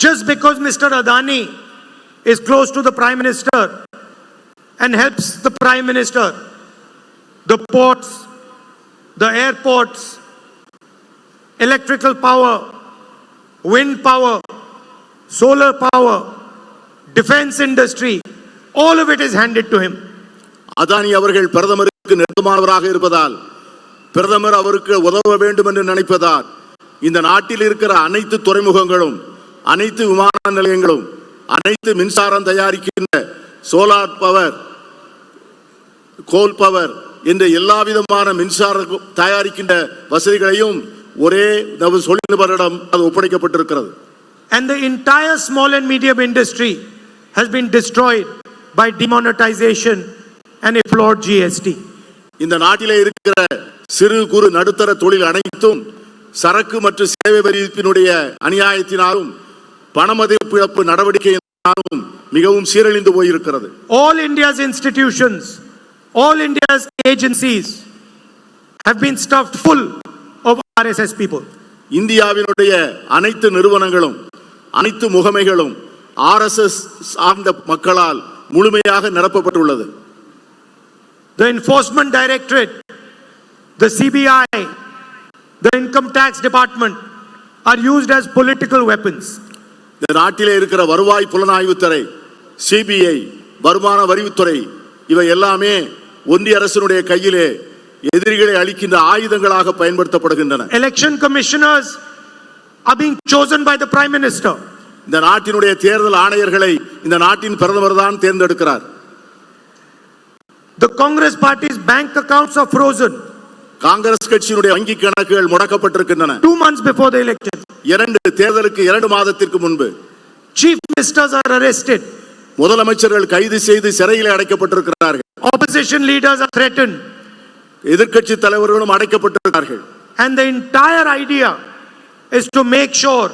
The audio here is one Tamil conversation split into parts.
Just because Mr. Adani is close to the Prime Minister and helps the Prime Minister, the ports, the airports, electrical power, wind power, solar power, defense industry, all of it is handed to him. Adani அவர்கள் பிரதமருக்கு நெருக்கமானவராக இருப்பதால், பிரதமர் அவருக்கு உதவ வேண்டும் என்று நினைப்பதால், இந்த நாட்டில் இருக்கிற அனைத்து துறைமுகங்களும், அனைத்து விமான நிலையங்களும், அனைத்து மின்சாரம் தயாரிக்கின்ற சோலார் பவர், கோல் பவர் என்ற எல்லா விதமான மின்சார தயாரிக்கின்ற வசதிகளையும் ஒரே தொழில்நுட்பரிடம் அது ஒப்படைக்கப்பட்டிருக்கிறது. And the entire small and medium industry has been destroyed by demonetization and a flawed GST. இந்த நாட்டிலே இருக்கிற சிறு குறு நடுத்தர தொழில் அனைத்தும் சரக்கு மற்றும் சேவை வரி விதிப்பினுடைய அநியாயத்தினாலும் பணமதிப்பு இழப்பு நடவடிக்கையினாலும் மிகவும் சீரழிந்து போயிருக்கிறது. All India's institutions, all India's agencies have been stuffed full of RSS people. இந்தியாவினுடைய அனைத்து நிறுவனங்களும், அனைத்து முகமைகளும் RSS சார்ந்த மக்களால் முழுமையாக நிரப்பப்பட்டுள்ளது. The Enforcement Directorate, the CBI, the Income Tax Department are used as political weapons. இந்த நாட்டிலே இருக்கிற வருவாய் புலனாய்வுத்துறை, CBI, வருமான வரித்துறை இவை எல்லாமே ஒன்றிய அரசினுடைய கையிலே எதிரிகளை அழிக்கின்ற ஆயுதங்களாக பயன்படுத்தப்படுகின்றன. Election commissioners are being chosen by the Prime Minister. இந்த நாட்டினுடைய தேர்தல் ஆணையர்களை இந்த நாட்டின் பிரதமர் தான் தேர்ந்தெடுக்கிறார். The Congress party's bank accounts are frozen. Congress கட்சியினுடைய வங்கி கணக்குகள் முடக்கப்பட்டிருக்கின்றன. 2 months before the election. தேர்தலுக்கு 2 மாதத்திற்கு முன்பு. Chief ministers are arrested. முதலமைச்சர்கள் கைது செய்து சிறையில் அடைக்கப்பட்டிருக்கிறார்கள். Opposition leaders are threatened. எதிர்க்கட்சி தலைவர்களும் அடைக்கப்பட்டிருக்கிறார்கள். And the entire idea is to make sure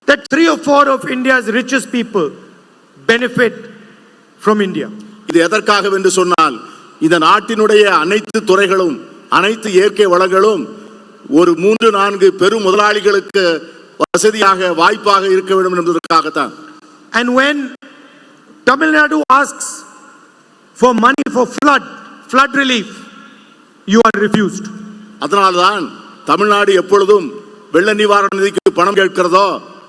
that 3 or 4 of India's richest people benefit from India. இது எதற்காக என்று சொன்னால், இந்த நாட்டினுடைய அனைத்து துறைகளும், அனைத்து இயற்கை வளங்களும் ஒரு 3-4 பெரும் முதலாளிகளுக்கு வசதியாக வாய்ப்பாக இருக்க வேண்டும் என்பதற்காகத்தான். And when Tamil Nadu asks for money for flood relief, you are refused. அதனால்தான் தமிழ்நாடு எப்பொழுதும் வெள்ள நிவாரண நிதிக்கு பணம் கேட்கிறதோ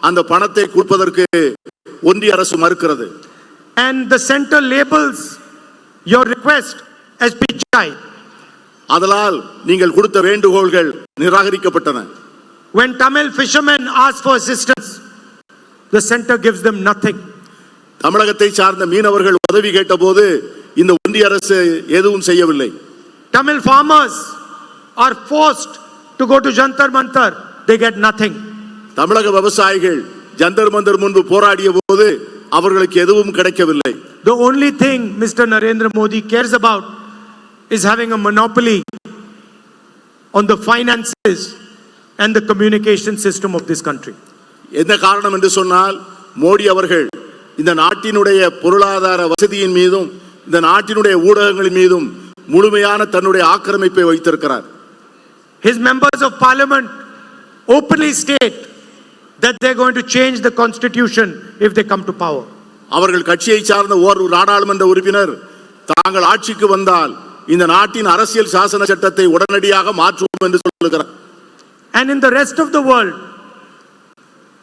அந்த பணத்தை கொடுப்பதற்கு ஒன்றிய அரசு மறுக்கிறது. And the center labels your request as PCI. அதனால் நீங்கள் கொடுத்த வேண்டுகோள்கள் நிராகரிக்கப்பட்டன. When Tamil fishermen ask for assistance, the center gives them nothing. தமிழகத்தை சார்ந்த மீனவர்கள் உதவி கேட்டபோது இந்த ஒன்றிய அரசு எதுவும் செய்யவில்லை. Tamil farmers are forced to go to Jantar Mantar, they get nothing. தமிழக விவசாயிகள் ஜந்தர் மந்தர் முன்பு போராடிய போது அவர்களுக்கு எதுவும் கிடைக்கவில்லை. The only thing Mr. Narendra Modi cares about is having a monopoly on the finances and the communication system of this country. என்ன காரணம் என்று சொன்னால், மோடி அவர்கள் இந்த நாட்டினுடைய பொருளாதார வசதியின் மீதும் இந்த நாட்டினுடைய ஊடகங்களின் மீதும் முழுமையான தன்னுடைய ஆக்கிரமிப்பை வைத்திருக்கிறார். His members of parliament openly state that they're going to change the constitution if they come to power. அவர்கள் கட்சியை சார்ந்த ஒரு நாடாளுமன்ற உறுப்பினர் தாங்கள் ஆட்சிக்கு வந்தால் இந்த நாட்டின் அரசியல் சாசன சட்டத்தை உடனடியாக மாற்றுவோம் என்று சொல்லுகிறார். And in the rest of the world,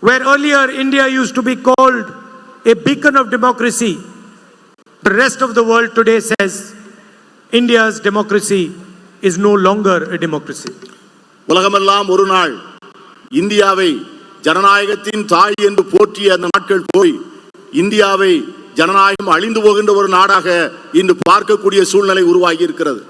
where earlier India used to be called a beacon of democracy, the rest of the world today says India's democracy is no longer a democracy. உலகமெல்லாம் ஒரு நாள் இந்தியாவை ஜனநாயகத்தின் தாய் என்று போற்றிய அந்த நாட்கள் போய் இந்தியாவை ஜனநாயகம் அழிந்து போகின்ற ஒரு நாடாக இன்று பார்க்கக்கூடிய சூழ்நிலை உருவாகி இருக்கிறது.